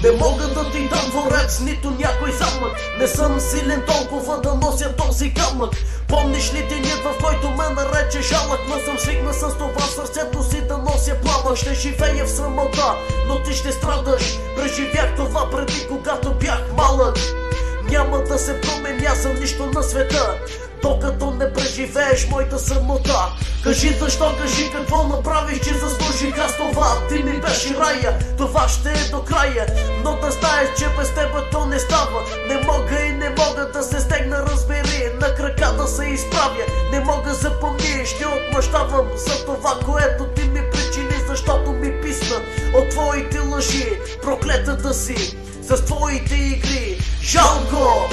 Не мога да ти дам дворец, нито някой замък. Не съм силен толкова да нося този камък. Помниш ли денят, в който ме нарече жалък? Но съм свикна с това в сърцето си да нося пламък. Ще живея в срамота, но ти ще страдаш. Преживях това преди, когато бях малък. Няма да се променя за нищо на света, докато не преживееш моята самота. Кажи защо, кажи какво направих, че заслужих аз това. Ти ми беше рая, това ще е до края. Но да знаеш, че без тебе то не става. Не мога и не мога да се стегна, разбери. На крака да се изправя, не мога запомни. Ще отмъщавам за това, което ти ми причини. Защото ми писна от твоите лъжи, проклетата си с твоите игри. Жалко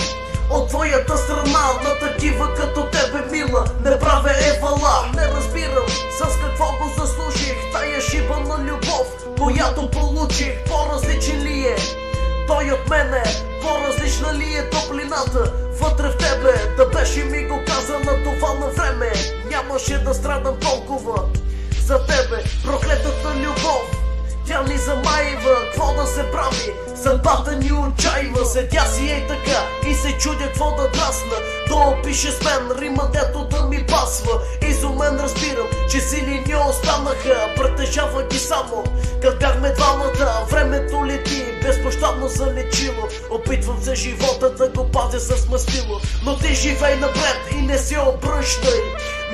от твоята страна на такива като тебе, мила. Не правя евала, не разбирам с какво го заслужих. Тая шиба на любов, която получих. По-различен ли е той от мене? По-различна ли е топлината вътре в тебе? Да беше ми го казана това на време, нямаше да страдам толкова за тебе. Проклетата любов, тя ни замайва, какво да се прави? Съдбата ни отчаива. Седя си ей така и се чудя какво да драсна. Да опише с мен рима, дето да ми пасва. Изумен разбирам, че сили ни останаха. Притежава ги само как бяхме двамата. Времето лети, безпощадно залечило. Опитвам се живота да го пазя с мастило. Но ти живей напред и не се обръщай.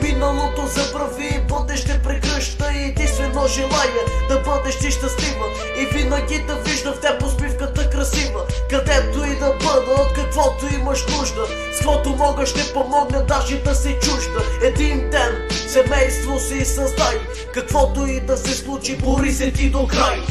Миналото забрави, бъдеще прегръща. И единствено желая да бъдеш ти щастлива и винаги да виждам в теб усмивката красива. Където и да бъда, от каквото имаш нужда, с каквото мога ще помогна, даже да си чужда. Един ден семейство си създай, каквото и да се случи, бори се ти до край.